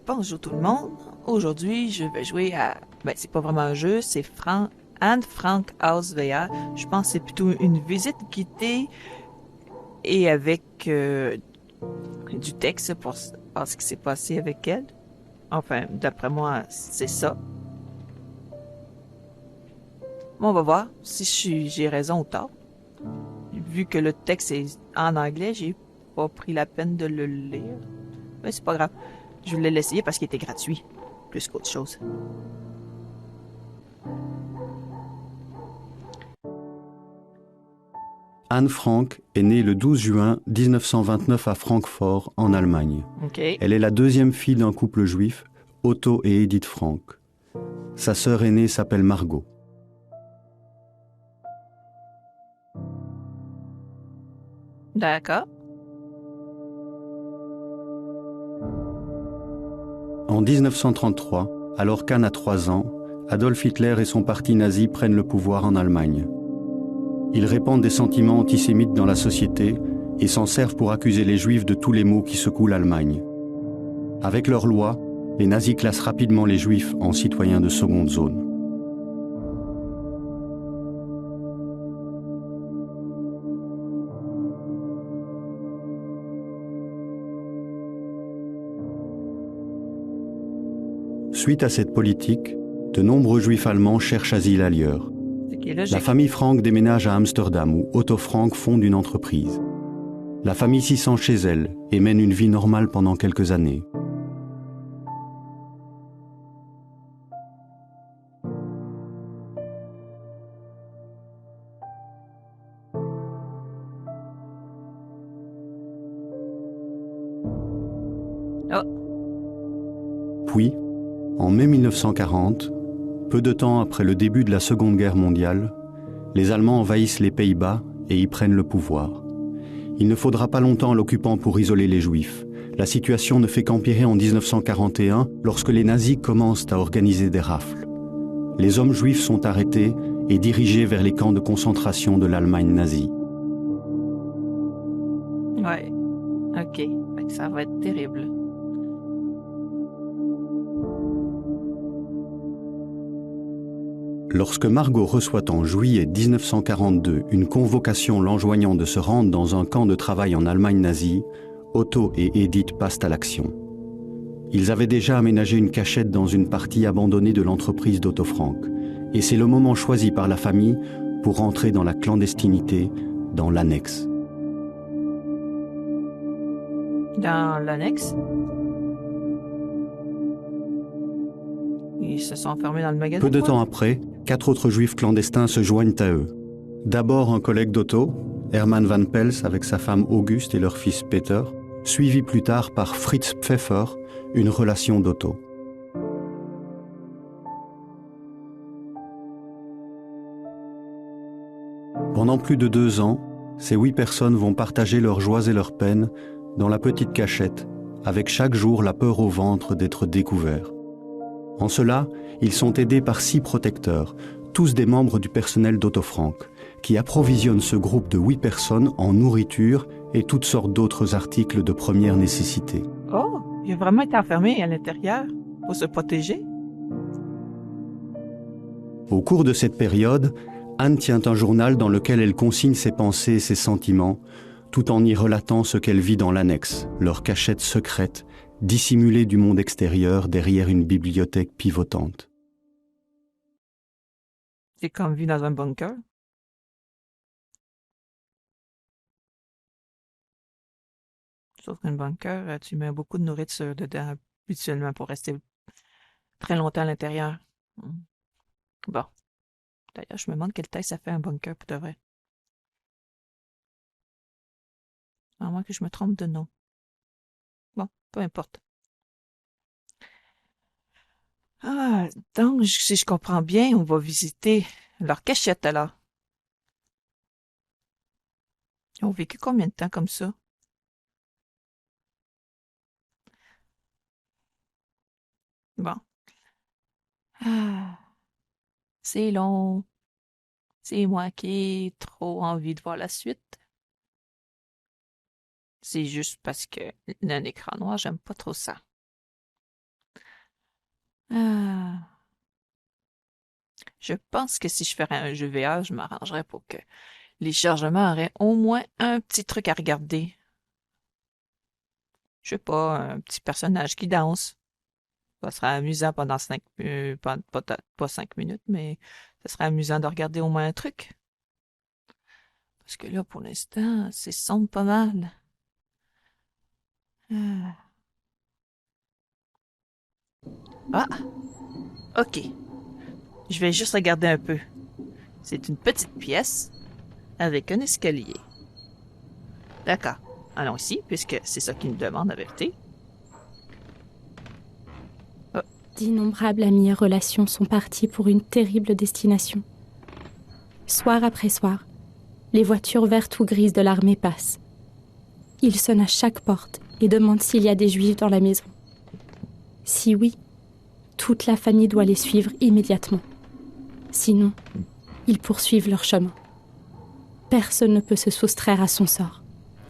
Bonjour tout le monde. Aujourd'hui, je vais jouer à... Ben, c'est pas vraiment un jeu, c'est Anne Frank House VR. Je pense que c'est plutôt une visite guidée et avec du texte pour voir ce qui s'est passé avec elle. Enfin, d'après moi, c'est ça. Bon, on va voir si j'ai raison ou tort. Vu que le texte est en anglais, j'ai pas pris la peine de le lire. Mais c'est pas grave. Je voulais l'essayer parce qu'il était gratuit, plus qu'autre chose. Anne Frank est née le 12 juin 1929 à Francfort, en Allemagne. OK. Elle est la deuxième fille d'un couple juif, Otto et Edith Frank. Sa sœur aînée s'appelle Margot. D'accord. En 1933, alors qu'Anne a 3 ans, Adolf Hitler et son parti nazi prennent le pouvoir en Allemagne. Ils répandent des sentiments antisémites dans la société et s'en servent pour accuser les juifs de tous les maux qui secouent l'Allemagne. Avec leurs lois, les nazis classent rapidement les juifs en citoyens de seconde zone. Suite à cette politique, de nombreux juifs allemands cherchent asile ailleurs. Ce qui est La logique. famille Frank déménage à Amsterdam où Otto Frank fonde une entreprise. La famille s'y sent chez elle et mène une vie normale pendant quelques années. Oh, Puis, en mai 1940, peu de temps après le début de la Seconde Guerre mondiale, les Allemands envahissent les Pays-Bas et y prennent le pouvoir. Il ne faudra pas longtemps à l'occupant pour isoler les Juifs. La situation ne fait qu'empirer en 1941 lorsque les nazis commencent à organiser des rafles. Les hommes juifs sont arrêtés et dirigés vers les camps de concentration de l'Allemagne nazie. ouais. OK. Fait que ça va être terrible. Lorsque Margot reçoit en juillet 1942 une convocation l'enjoignant de se rendre dans un camp de travail en Allemagne nazie, Otto et Edith passent à l'action. Ils avaient déjà aménagé une cachette dans une partie abandonnée de l'entreprise d'Otto Frank, et c'est le moment choisi par la famille pour entrer dans la clandestinité, dans l'annexe. Dans l'annexe, ils se sont enfermés dans le magasin. Peu de quoi? temps après, 4 autres juifs clandestins se joignent à eux. D'abord un collègue d'Otto, Hermann Van Pels avec sa femme Auguste et leur fils Peter, suivi plus tard par Fritz Pfeffer, une relation d'Otto. Pendant plus de 2 ans, ces 8 personnes vont partager leurs joies et leurs peines dans la petite cachette, avec chaque jour la peur au ventre d'être découverts. En cela, ils sont aidés par 6 protecteurs, tous des membres du personnel d'Otto Frank, qui approvisionnent ce groupe de 8 personnes en nourriture et toutes sortes d'autres articles de première nécessité. Oh, il a vraiment été enfermé à l'intérieur pour se protéger. Au cours de cette période, Anne tient un journal dans lequel elle consigne ses pensées et ses sentiments, tout en y relatant ce qu'elle vit dans l'annexe, leur cachette secrète, dissimulée du monde extérieur derrière une bibliothèque pivotante. C'est comme vu dans un bunker. Sauf qu'un bunker, tu mets beaucoup de nourriture dedans habituellement pour rester très longtemps à l'intérieur. Hmm. Bon. D'ailleurs, je me demande quelle taille ça fait un bunker pour de vrai. À moins que je me trompe de nom. Bon, peu importe. Ah, donc, si je comprends bien, on va visiter leur cachette alors. Ils ont vécu combien de temps comme ça? Bon. Ah, c'est long. C'est moi qui ai trop envie de voir la suite. C'est juste parce que un écran noir, j'aime pas trop ça. Ah. Je pense que si je ferais un jeu VR, je m'arrangerais pour que les chargements auraient au moins un petit truc à regarder. Je sais pas, un petit personnage qui danse. Ça serait amusant pendant pas 5 minutes, mais ça serait amusant de regarder au moins un truc. Parce que là, pour l'instant, c'est sombre pas mal. Ah, Ah, ok. Je vais juste regarder un peu. C'est une petite pièce avec un escalier. D'accord. Allons ici, puisque c'est ça qu'il nous demande, la vérité. Oh, D'innombrables amis et relations sont partis pour une terrible destination. Soir après soir, les voitures vertes ou grises de l'armée passent. Ils sonnent à chaque porte et demandent s'il y a des juifs dans la maison. Si oui, toute la famille doit les suivre immédiatement. Sinon, ils poursuivent leur chemin. Personne ne peut se soustraire à son sort,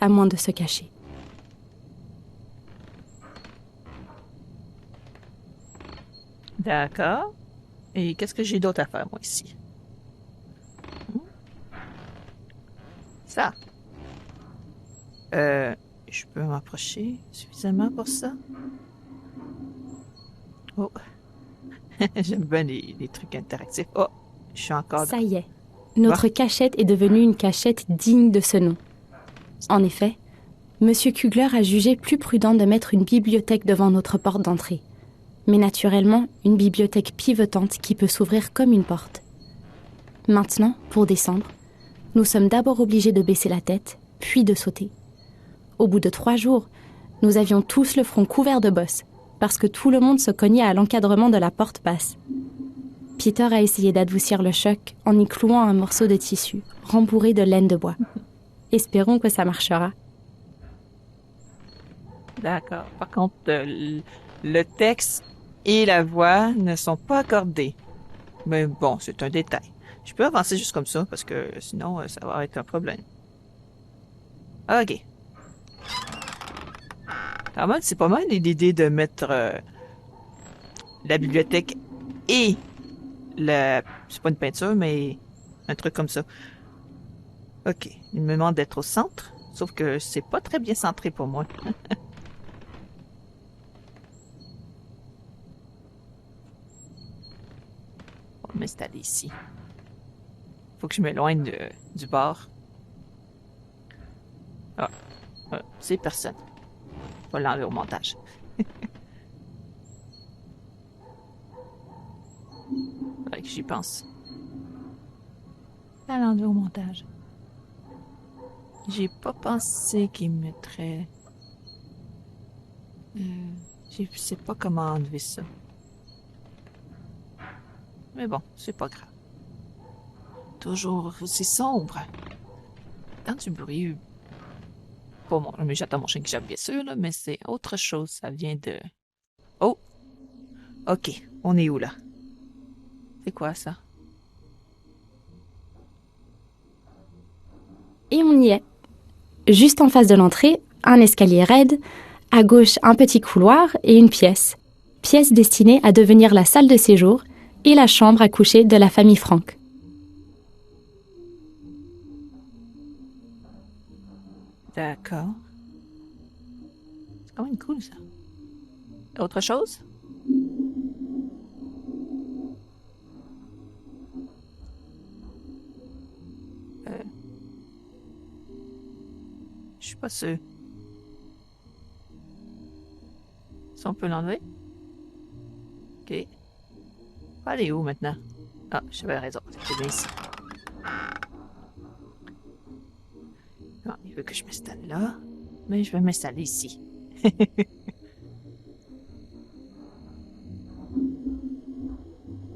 à moins de se cacher. d'accord. Et qu'est-ce que j'ai d'autre à faire, moi, ici? Hmm? Ça. Je peux m'approcher suffisamment pour ça? Oh, j'aime bien les trucs interactifs. Oh, je suis encore... Ça y est, notre cachette est devenue une cachette digne de ce nom. En effet, Monsieur Kugler a jugé plus prudent de mettre une bibliothèque devant notre porte d'entrée. Mais naturellement, une bibliothèque pivotante qui peut s'ouvrir comme une porte. Maintenant, pour descendre, nous sommes d'abord obligés de baisser la tête, puis de sauter. Au bout de 3 jours, nous avions tous le front couvert de bosses, parce que tout le monde se cognait à l'encadrement de la porte basse. Peter a essayé d'adoucir le choc en y clouant un morceau de tissu, rembourré de laine de bois. Espérons que ça marchera. D'accord. Par contre, le texte et la voix ne sont pas accordés. Mais bon, c'est un détail. Je peux avancer juste comme ça, parce que sinon, ça va être un problème. Ok. Quand même, c'est pas mal l'idée de mettre la bibliothèque et c'est pas une peinture, mais un truc comme ça. Ok. Il me demande d'être au centre, sauf que c'est pas très bien centré pour moi. On va m'installer ici. Faut que je m'éloigne du bord. Ah, c'est personne. On va l'enlever au montage. Faudrait que j'y pense. À l'enlever au montage. J'ai pas pensé qu'il mettrait... je sais pas comment enlever ça. Mais bon, c'est pas grave. Toujours aussi sombre. Tant du bruit. Pas moi, mais j'attends mon chien qui jappe bien sûr, là, mais c'est autre chose. Ça vient de... Oh! Ok, on est où là? C'est quoi ça? Et on y est. Juste en face de l'entrée, un escalier raide, à gauche un petit couloir et une pièce. Pièce destinée à devenir la salle de séjour et la chambre à coucher de la famille Frank. D'accord. C'est quand même cool ça. Autre chose? Je suis pas sûre. Si on peut l'enlever? Ok. Faut aller où maintenant? Ah, j'avais raison. C'était bien ici. Non, il veut que je m'installe là. Mais je vais m'installer ici.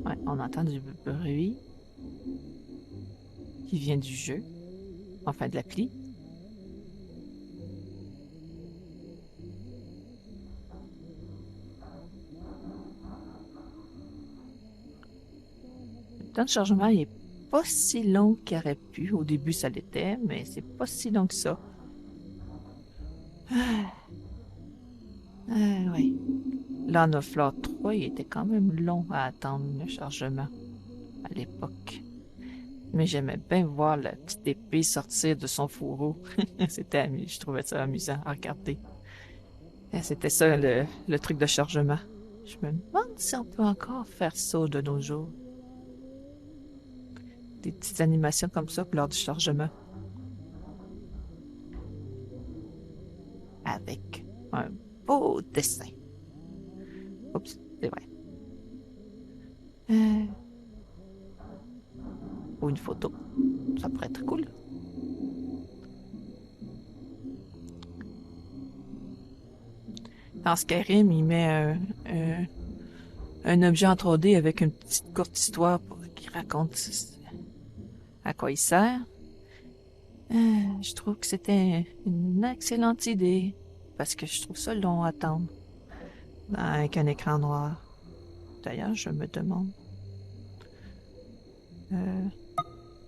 Ouais, on entend du bruit qui vient du jeu. Enfin, de l'appli. Le temps de chargement, il est pas si long qu'il aurait pu. Au début, ça l'était, mais c'est pas si long que ça. Ouais. l'Anoflore 3, il était quand même long à attendre le chargement à l'époque. Mais j'aimais bien voir la petite épée sortir de son fourreau. Je trouvais ça amusant à regarder. Et c'était ça le truc de chargement. Je me demande si on peut encore faire ça de nos jours. Des petites animations comme ça lors du chargement. Avec un beau dessin. Oups, c'est vrai. Ou une photo. Ça pourrait être cool. Dans Skyrim, il met un objet en 3D avec une petite courte histoire qui raconte à quoi il sert. Je trouve que c'était une excellente idée parce que je trouve ça long à attendre avec un écran noir. D'ailleurs, je me demande...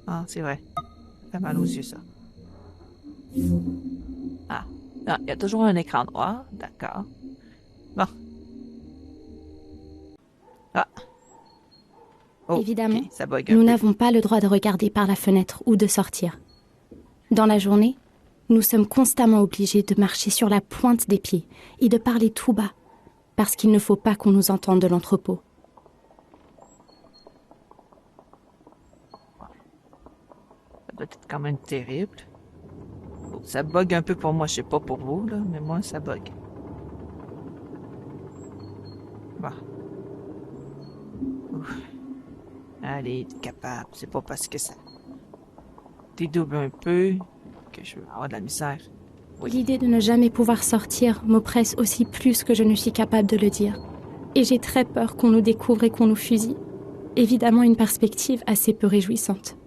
Ah, c'est vrai. Ça fait mal aux yeux, ça. Ah, il y a toujours un écran noir. D'accord. Bon. Ah. Oh, Évidemment, okay, ça bug un nous peu. n'avons pas le droit de regarder par la fenêtre ou de sortir. Dans la journée, nous sommes constamment obligés de marcher sur la pointe des pieds et de parler tout bas, parce qu'il ne faut pas qu'on nous entende de l'entrepôt. Ça doit être quand même terrible. Oh, ça bug un peu pour moi, je sais pas pour vous, là, mais moi, ça bug. Bon. Ouf. Allez, t'es capable. C'est pas parce que ça dédouble un peu que je vais avoir de la misère. Oui. L'idée de ne jamais pouvoir sortir m'oppresse aussi plus que je ne suis capable de le dire. Et j'ai très peur qu'on nous découvre et qu'on nous fusille. Évidemment, une perspective assez peu réjouissante.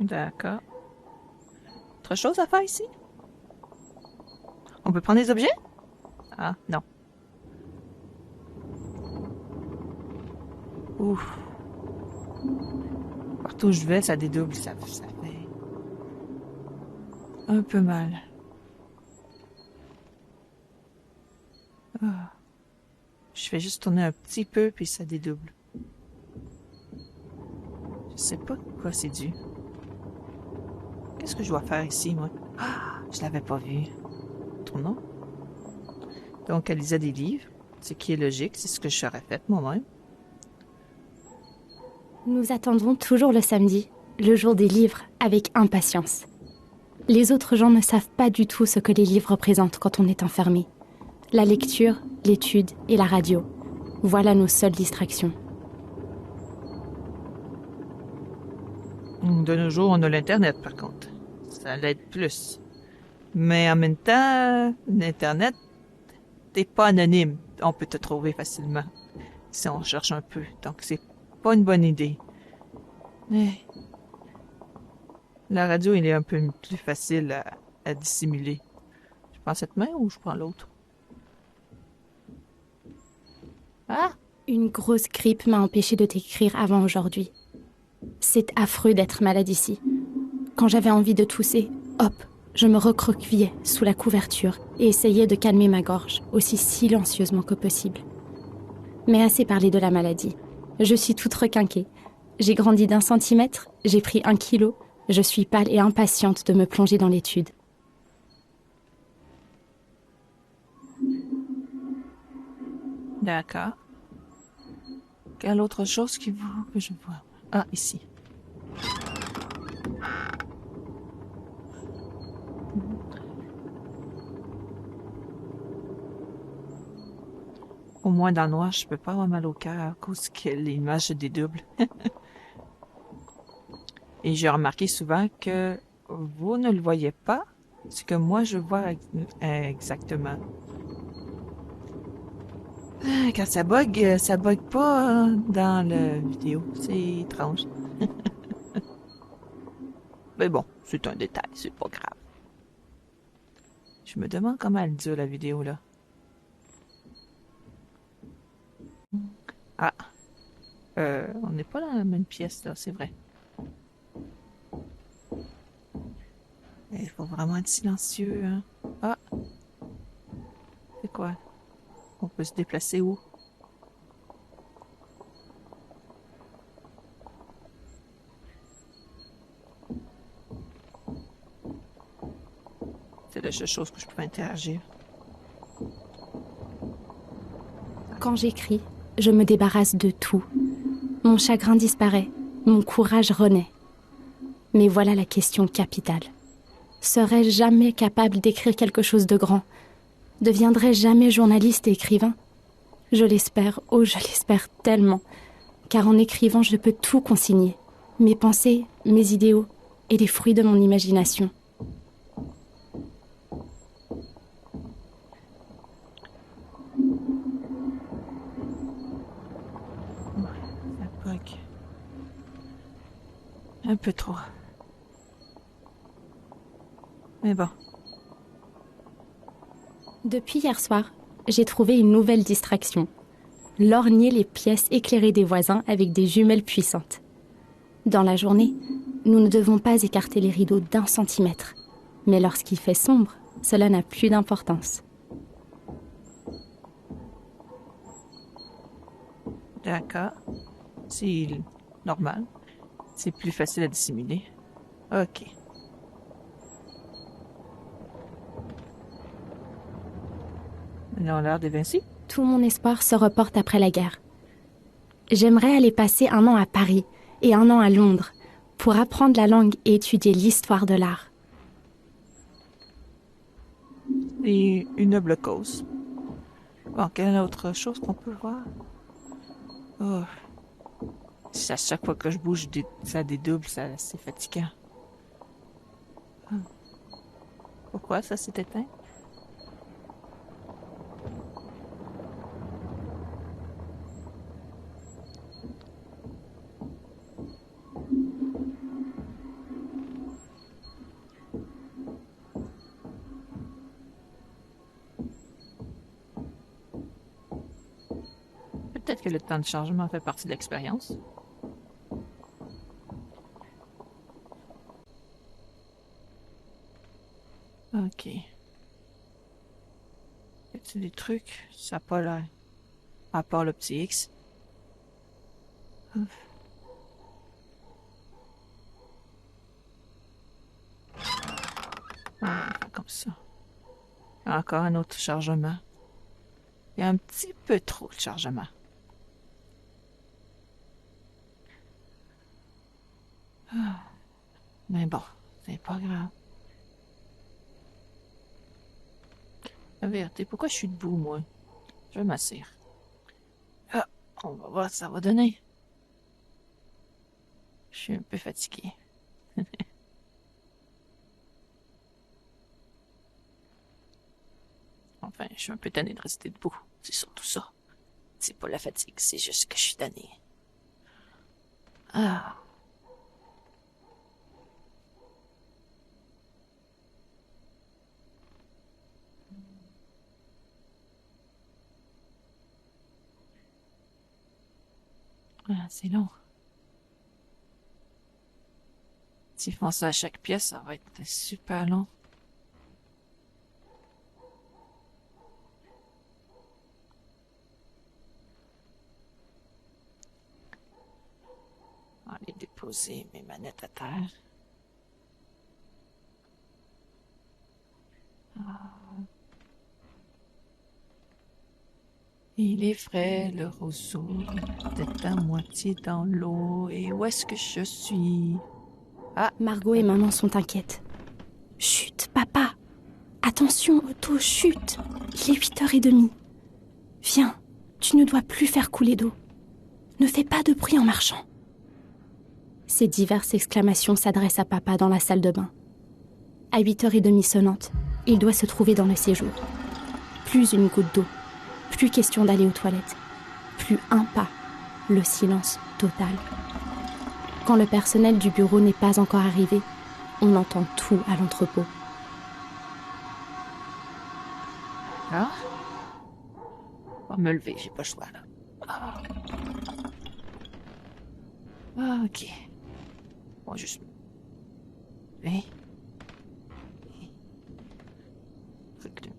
D'accord. Autre chose à faire ici? On peut prendre des objets? Ah, non. Ouf. Partout où je vais, ça dédouble, ça fait un peu mal. Ah. Je fais juste tourner un petit peu, puis ça dédouble. Je sais pas quoi c'est dû. Qu'est-ce que je dois faire ici, moi? Ah, je l'avais pas vu. Tournons. Donc, elle lisait des livres, ce qui est logique, c'est ce que j'aurais fait moi-même. Nous attendons toujours le samedi, le jour des livres, avec impatience. Les autres gens ne savent pas du tout ce que les livres représentent quand on est enfermé. La lecture, l'étude et la radio. Voilà nos seules distractions. De nos jours, on a l'Internet, par contre. Ça l'aide plus. Mais en même temps, l'Internet, t'es pas anonyme. On peut te trouver facilement si on cherche un peu. Donc, c'est pas une bonne idée. Mais la radio, il est un peu plus facile à dissimuler. Je prends cette main ou je prends l'autre? Ah! Une grosse grippe m'a empêché de t'écrire avant aujourd'hui. C'est affreux d'être malade ici. Quand j'avais envie de tousser, hop, je me recroquevillais sous la couverture et essayais de calmer ma gorge aussi silencieusement que possible. Mais assez parlé de la maladie. Je suis toute requinquée. J'ai grandi d'1 centimètre, j'ai pris 1 kilo. Je suis pâle et impatiente de me plonger dans l'étude. D'accord. Quelle autre chose que je vois? Ah, ici. Au moins dans le noir, je peux pas avoir mal au cœur à cause que l'image se dédouble. Et j'ai remarqué souvent que vous ne le voyez pas, ce que moi je vois exactement. Quand ça bug pas dans la vidéo. C'est étrange. Mais bon, c'est un détail, c'est pas grave. Je me demande comment elle dure la vidéo là. Ah. On n'est pas dans la même pièce là, c'est vrai. Il faut vraiment être silencieux, hein. Ah! C'est quoi? On peut se déplacer où? C'est la seule chose que je peux interagir. Quand j'écris, je me débarrasse de tout. Mon chagrin disparaît, mon courage renaît. Mais voilà la question capitale. Serais-je jamais capable d'écrire quelque chose de grand? Deviendrai-je jamais journaliste et écrivain? Je l'espère, oh je l'espère tellement. Car en écrivant, je peux tout consigner. Mes pensées, mes idéaux et les fruits de mon imagination. Ça bug. Un peu trop. Mais bon. Depuis hier soir, j'ai trouvé une nouvelle distraction. Lorgner les pièces éclairées des voisins avec des jumelles puissantes. Dans la journée, nous ne devons pas écarter les rideaux d'1 centimètre. Mais lorsqu'il fait sombre, cela n'a plus d'importance. D'accord. C'est normal. C'est plus facile à dissimuler. Ok. Ils ont l'air d'évincer. Tout mon espoir se reporte après la guerre. J'aimerais aller passer 1 an à Paris et 1 an à Londres pour apprendre la langue et étudier l'histoire de l'art. Et une noble cause. Bon, quelle autre chose qu'on peut voir? Oh. À chaque fois que je bouge, ça dédouble, c'est fatigant. Pourquoi ça s'est éteint? Peut-être que le temps de changement fait partie de l'expérience. Ok. Y a-t-il des trucs? Ça n'a pas l'air. À part le petit X. Ouf. Ah, comme ça. Encore un autre chargement. Il y a un petit peu trop de chargement. Ah. Mais bon, c'est pas grave. La vérité, pourquoi je suis debout, moi? Je vais m'asseoir. Ah, on va voir ce que ça va donner. Je suis un peu fatiguée. Enfin, je suis un peu tannée de rester debout. C'est surtout ça. C'est pas la fatigue, c'est juste que je suis tannée. Ah. Ah, c'est long. S'ils font ça à chaque pièce, ça va être super long. On va aller déposer mes manettes à terre. Ah. Il est frais, le roseau, peut-être à moitié dans l'eau. Et où est-ce que je suis? Ah! Margot et maman sont inquiètes. Chut, papa! Attention, Otto, chut! Il est 8h30. Viens, tu ne dois plus faire couler d'eau. Ne fais pas de bruit en marchant. Ces diverses exclamations s'adressent à papa dans la salle de bain. À 8h30 sonnantes, il doit se trouver dans le séjour. Plus une goutte d'eau. Plus question d'aller aux toilettes. Plus un pas. Le silence total. Quand le personnel du bureau n'est pas encore arrivé, on entend tout à l'entrepôt. Ah? On va me lever, j'ai pas le choix, là. Ah. Ah, ok. Bon, juste... Oui.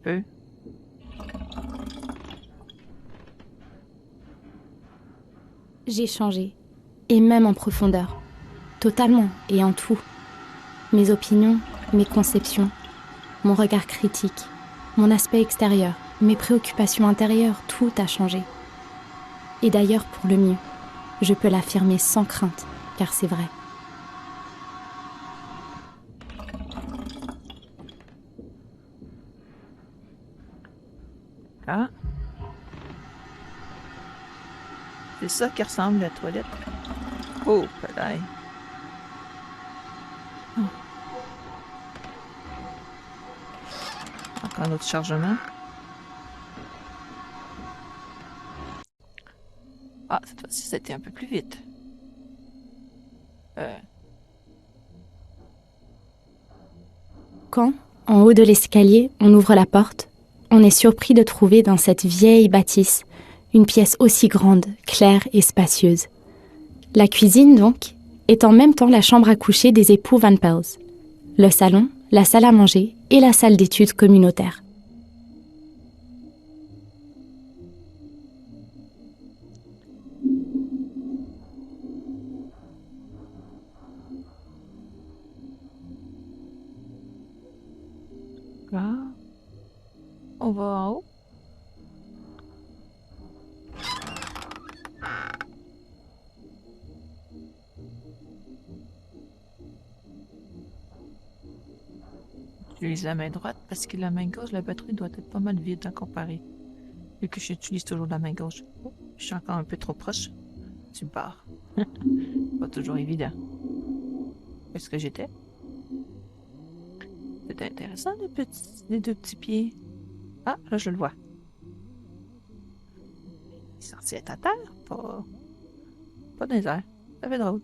peu. J'ai changé, et même en profondeur, totalement et en tout. Mes opinions, mes conceptions, mon regard critique, mon aspect extérieur, mes préoccupations intérieures, tout a changé. Et d'ailleurs pour le mieux, je peux l'affirmer sans crainte, car c'est vrai. Ah. C'est ça qui ressemble à la toilette. Oh, peut-être. Encore un autre chargement. Ah, cette fois-ci, c'était un peu plus vite. Quand, en haut de l'escalier, on ouvre la porte, on est surpris de trouver dans cette vieille bâtisse une pièce aussi grande, claire et spacieuse. La cuisine, donc, est en même temps la chambre à coucher des époux Van Pels, le salon, la salle à manger et la salle d'études communautaire. Là, on va en haut. J'utilise la main droite parce que la main gauche, la batterie doit être pas mal vide à comparer. Vu que j'utilise toujours la main gauche. Oh, je suis encore un peu trop proche. Tu pars. Pas toujours évident. Est-ce que j'étais? C'est intéressant, les deux petits pieds. Ah, là, je le vois. Il est censé être à terre, pas dans les airs. Ça fait drôle.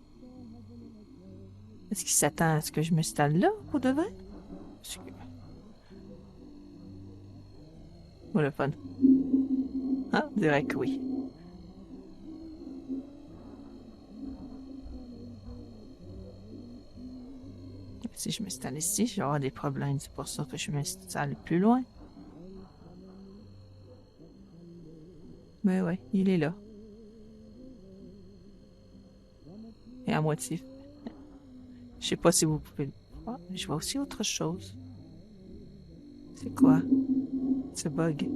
Est-ce qu'il s'attend à ce que je me installe là, pour de vrai? Ou le fun? Ah, on dirait que oui. Si je m'installe ici, je vais avoir des problèmes. C'est pour ça que je m'installe plus loin. Mais ouais, il est là. Et à moitié. Je sais pas si vous pouvez le voir. Je vois aussi autre chose. C'est quoi? Ce bug.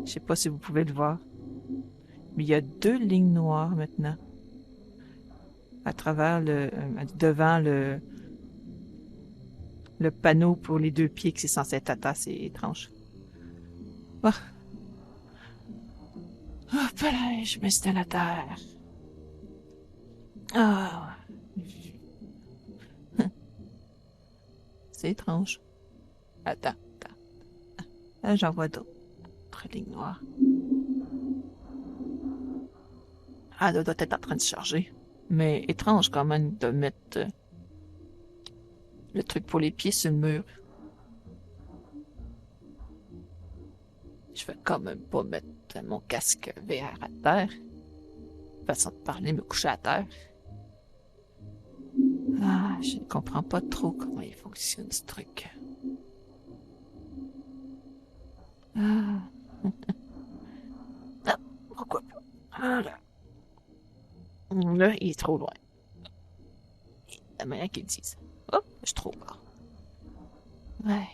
Je sais pas si vous pouvez le voir. Mais il y a deux lignes noires maintenant. À travers devant le panneau pour les deux pieds que c'est censé être à terre. C'est étrange. Ah. Hop là, je m'installe à terre. Ah. C'est étrange. Attends. Là, j'en vois d'autres lignes noires. Ah, elle doit être en train de se charger. Mais étrange quand même de mettre le truc pour les pieds sur le mur. Je vais quand même pas mettre mon casque VR à terre. Façon de parler, me coucher à terre. Ah, je ne comprends pas trop comment il fonctionne ce truc. Ah. Ah, pourquoi pas? Ah là. Là, il est trop loin. La manière qu'ils disent. Oh, je suis trop bas. Ouais.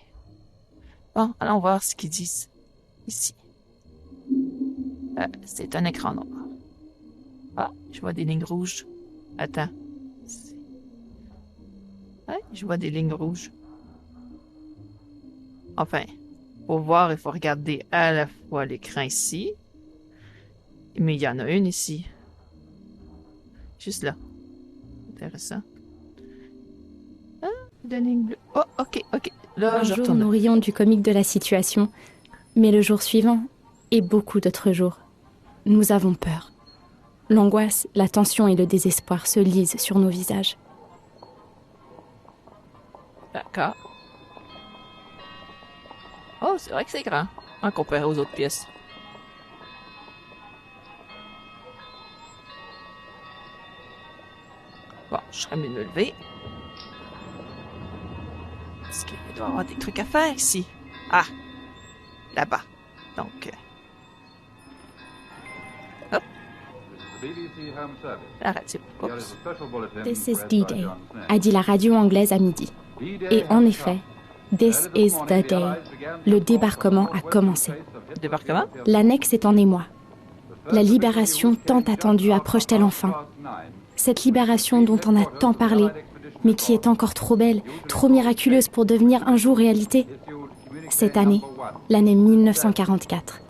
Bon, allons voir ce qu'ils disent. Ici. C'est un écran noir. Ah, je vois des lignes rouges. Attends. Ouais, je vois des lignes rouges. Enfin, pour voir, il faut regarder à la fois l'écran ici. Mais il y en a une ici. Juste là. Intéressant. Ah, des lignes bleues. Oh, ok. Là, Un je jour, retourne. nous rions du comique de la situation, mais le jour suivant, et beaucoup d'autres jours, nous avons peur. L'angoisse, la tension et le désespoir se lisent sur nos visages. D'accord. Oh, c'est vrai que c'est grand, en comparé aux autres pièces. Bon, je serais mieux de me lever. Est-ce qu'il doit y avoir des trucs à faire ici? Ah! là-bas. Donc, hop, la radio. Oups. This is D-Day, a dit la radio anglaise à midi. Et en effet, this is the day. Le débarquement a commencé. Débarquement? L'annexe est en émoi. La libération tant attendue approche-t-elle enfin? Cette libération dont on a tant parlé, mais qui est encore trop belle, trop miraculeuse pour devenir un jour réalité. Cette année, l'année 1944,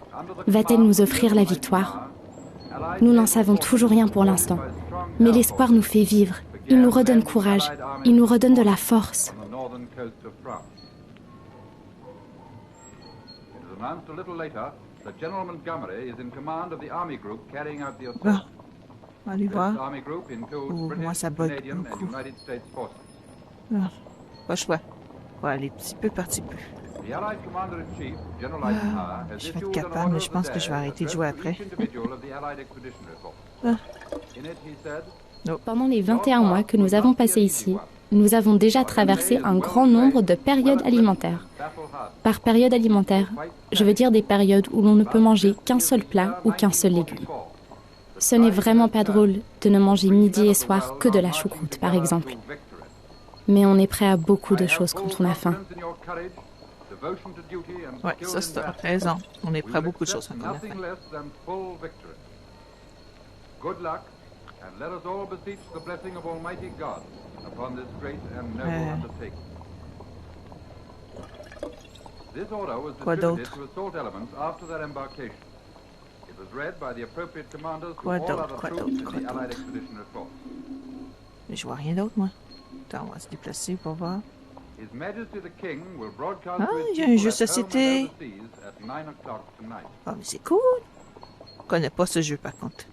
va-t-elle nous offrir la victoire? Nous n'en savons toujours rien pour l'instant, mais l'espoir nous fait vivre, il nous redonne courage, il nous redonne de la force. Bon, on va aller voir. Oh, moi, ça bug beaucoup. Ah, pas le choix. On va aller petit peu par petit peu. Je vais être capable, mais je pense que je vais arrêter de jouer après. Ah. Pendant les 21 mois que nous avons passés ici, nous avons déjà traversé un grand nombre de périodes alimentaires. Par période alimentaire, je veux dire des périodes où l'on ne peut manger qu'un seul plat ou qu'un seul légume. Ce n'est vraiment pas drôle de ne manger midi et soir que de la choucroute, par exemple. Mais on est prêt à beaucoup de choses quand on a faim. Ouais, ça, c'est raison. On est prêt à beaucoup de choses quand on a faim. Quoi d'autre? Quoi d'autre? Mais je vois rien d'autre, moi. Attends, on va se déplacer pour voir. Ah, il y a un jeu de société. Ah, mais c'est cool. Je connais pas ce jeu, par contre.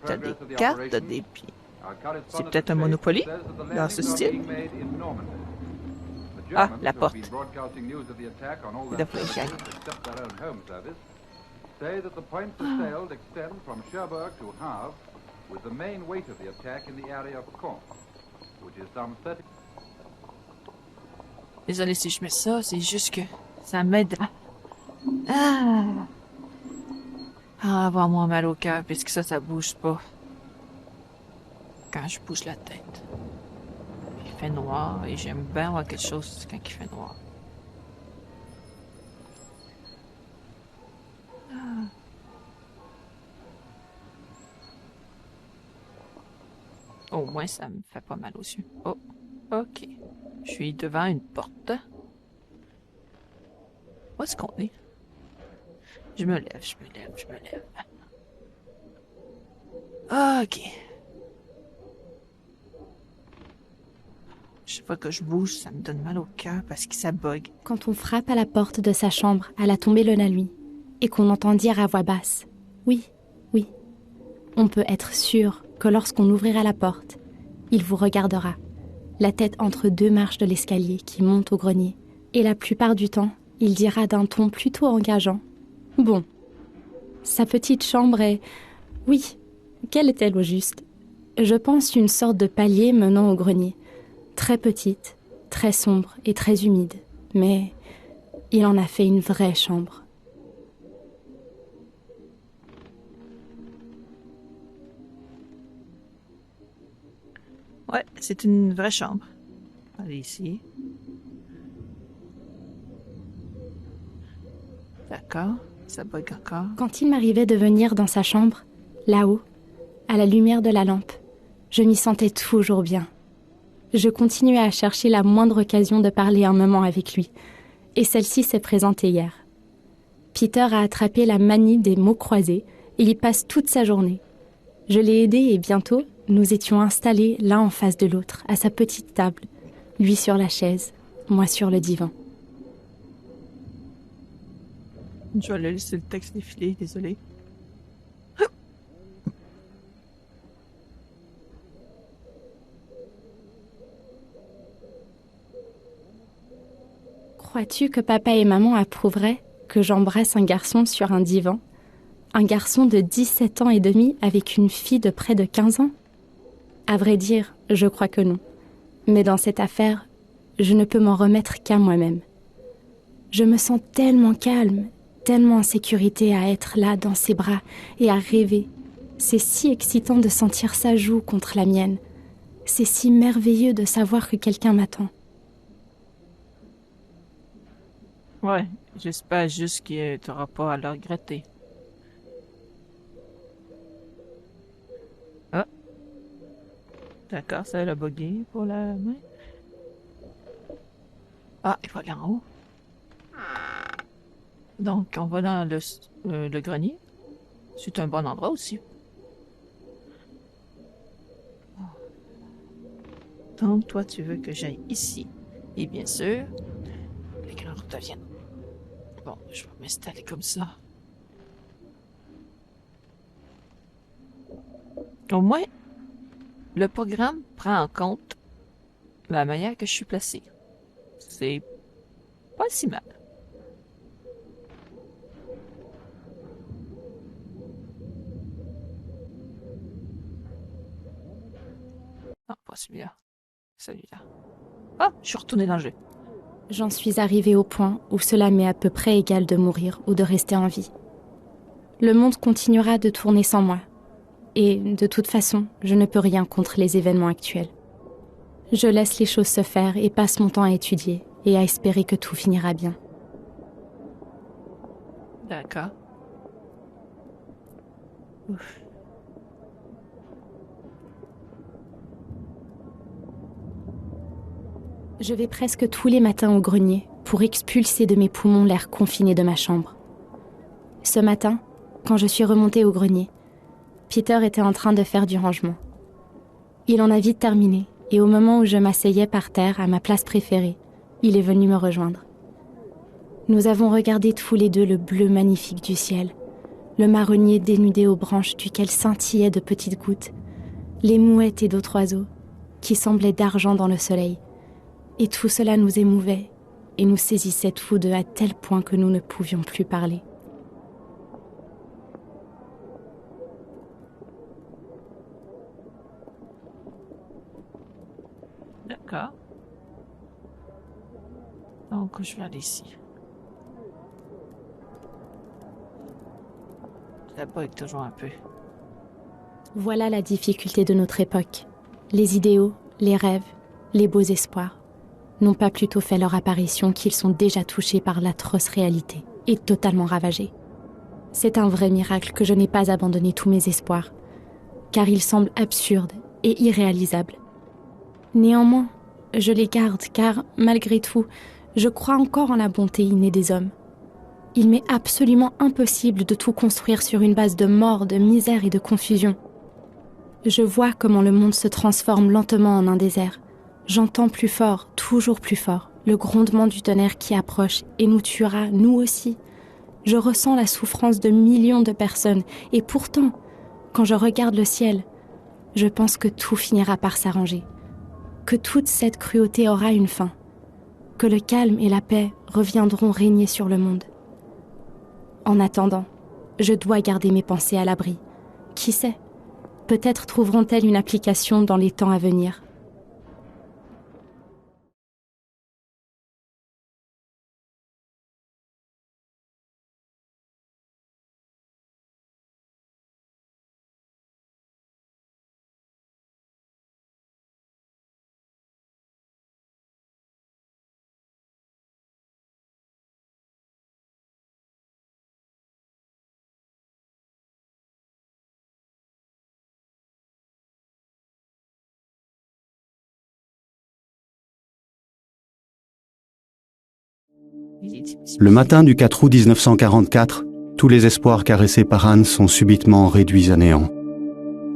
T'as des cartes, t'as des pieds. C'est peut-être un Monopoly dans ce style. Ah, la porte. De Flechac. Désolé si je mets ça, c'est juste que ça m'aide à avoir moins mal au cœur, puisque ça bouge pas. Quand je bouge la tête. Il fait noir et j'aime bien voir quelque chose quand il fait noir. Au moins, ça me fait pas mal aux yeux. Oh, ok. Je suis devant une porte. Où est-ce qu'on est? Je me lève. Ok. Chaque fois que je bouge, ça me donne mal au cœur parce que ça bug. Quand on frappe à la porte de sa chambre à la tombée de la nuit et qu'on entend dire à voix basse « Oui, oui », on peut être sûr que lorsqu'on ouvrira la porte, il vous regardera, la tête entre deux marches de l'escalier qui monte au grenier. Et la plupart du temps, il dira d'un ton plutôt engageant « Bon, sa petite chambre est... Oui, quelle est-elle au juste? Je pense une sorte de palier menant au grenier. Très petite, très sombre et très humide. Mais il en a fait une vraie chambre. » Ouais, c'est une vraie chambre. Allez ici. D'accord, ça bug encore. Quand il m'arrivait de venir dans sa chambre, là-haut, à la lumière de la lampe, je m'y sentais toujours bien. Je continuais à chercher la moindre occasion de parler un moment avec lui, et celle-ci s'est présentée hier. Peter a attrapé la manie des mots croisés, il y passe toute sa journée. Je l'ai aidé et bientôt, nous étions installés l'un en face de l'autre, à sa petite table, lui sur la chaise, moi sur le divan. Je vais laisser le texte défiler, désolé. Crois-tu que papa et maman approuveraient que j'embrasse un garçon sur un divan? Un garçon de 17 ans et demi avec une fille de près de 15 ans? À vrai dire, je crois que non. Mais dans cette affaire, je ne peux m'en remettre qu'à moi-même. Je me sens tellement calme, tellement en sécurité à être là dans ses bras et à rêver. C'est si excitant de sentir sa joue contre la mienne. C'est si merveilleux de savoir que quelqu'un m'attend. Ouais, j'espère juste que tu n'auras pas à le regretter. Ah, d'accord, ça a bugué pour la main. Ah, il faut aller en haut. Donc, on va dans le grenier. C'est un bon endroit aussi. Donc, toi, tu veux que j'aille ici. Et bien sûr, les grands reviennent. Bon, je vais m'installer comme ça. Au moins, le programme prend en compte la manière que je suis placée. C'est pas si mal. Non, pas celui-là. Celui-là. Ah, je suis retournée dans le jeu. J'en suis arrivée au point où cela m'est à peu près égal de mourir ou de rester en vie. Le monde continuera de tourner sans moi. Et de toute façon, je ne peux rien contre les événements actuels. Je laisse les choses se faire et passe mon temps à étudier et à espérer que tout finira bien. D'accord. Ouf. Je vais presque tous les matins au grenier pour expulser de mes poumons l'air confiné de ma chambre. Ce matin, quand je suis remontée au grenier, Peter était en train de faire du rangement. Il en a vite terminé et au moment où je m'asseyais par terre à ma place préférée, il est venu me rejoindre. Nous avons regardé tous les deux le bleu magnifique du ciel, le marronnier dénudé aux branches duquel scintillaient de petites gouttes, les mouettes et d'autres oiseaux qui semblaient d'argent dans le soleil. Et tout cela nous émouvait et nous saisissait tous deux à tel point que nous ne pouvions plus parler. D'accord. Donc, je vais aller ici. Ça bug toujours un peu. Voilà la difficulté de notre époque. Les idéaux, les rêves, les beaux espoirs n'ont pas plutôt fait leur apparition qu'ils sont déjà touchés par l'atroce réalité et totalement ravagés. C'est un vrai miracle que je n'ai pas abandonné tous mes espoirs, car ils semblent absurdes et irréalisables. Néanmoins, je les garde car, malgré tout, je crois encore en la bonté innée des hommes. Il m'est absolument impossible de tout construire sur une base de mort, de misère et de confusion. Je vois comment le monde se transforme lentement en un désert. J'entends plus fort, toujours plus fort, le grondement du tonnerre qui approche et nous tuera, nous aussi. Je ressens la souffrance de millions de personnes et pourtant, quand je regarde le ciel, je pense que tout finira par s'arranger, que toute cette cruauté aura une fin, que le calme et la paix reviendront régner sur le monde. En attendant, je dois garder mes pensées à l'abri. Qui sait, peut-être trouveront-elles une application dans les temps à venir. Le matin du 4 août 1944, tous les espoirs caressés par Anne sont subitement réduits à néant.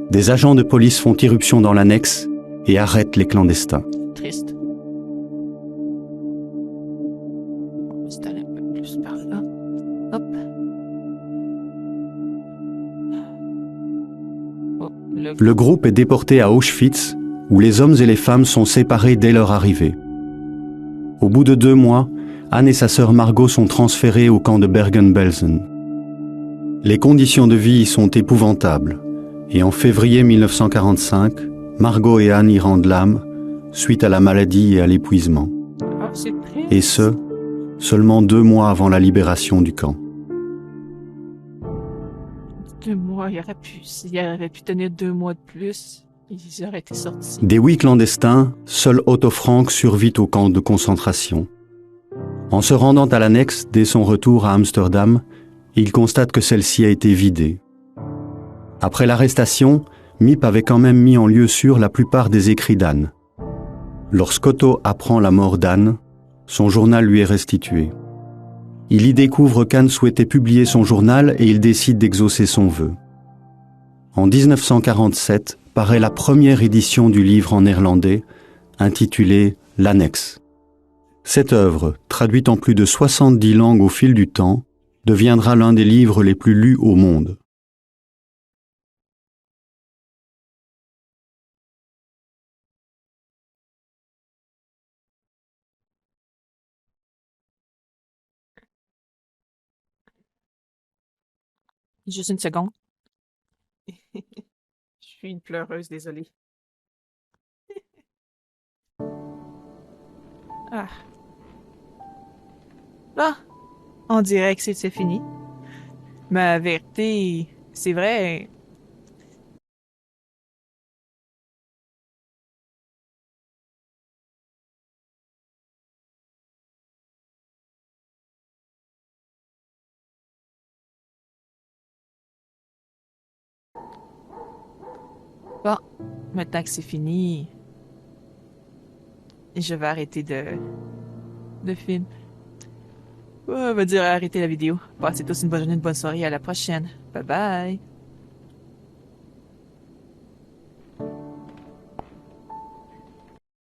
Des agents de police font irruption dans l'annexe et arrêtent les clandestins. Triste. On va se aller un peu plus par là. Hop. Oh, Le groupe est déporté à Auschwitz, où les hommes et les femmes sont séparés dès leur arrivée. Au bout de 2 mois, Anne et sa sœur Margot sont transférées au camp de Bergen-Belsen. Les conditions de vie y sont épouvantables, et en février 1945, Margot et Anne y rendent l'âme, suite à la maladie et à l'épuisement. C'est triste. et ce, seulement 2 mois avant la libération du camp. 2 mois, il aurait pu tenir 2 mois de plus. Ils auraient été sortis. Des 8 clandestins, seul Otto Frank survit au camp de concentration. En se rendant à l'annexe dès son retour à Amsterdam, il constate que celle-ci a été vidée. Après l'arrestation, Miep avait quand même mis en lieu sûr la plupart des écrits d'Anne. Lorsqu'Otto apprend la mort d'Anne, son journal lui est restitué. Il y découvre qu'Anne souhaitait publier son journal et il décide d'exaucer son vœu. En 1947 paraît la première édition du livre en néerlandais, intitulé « L'Annexe ». Cette œuvre, traduite en plus de 70 langues au fil du temps, deviendra l'un des livres les plus lus au monde. Juste une seconde. Je suis une pleureuse, désolée. Ah. Ah, on dirait que c'est fini. Mais la vérité, c'est vrai. Bon, maintenant que c'est fini, je vais arrêter de film. On va dire arrêter la vidéo. Passez tous une bonne journée, une bonne soirée. À la prochaine. Bye bye.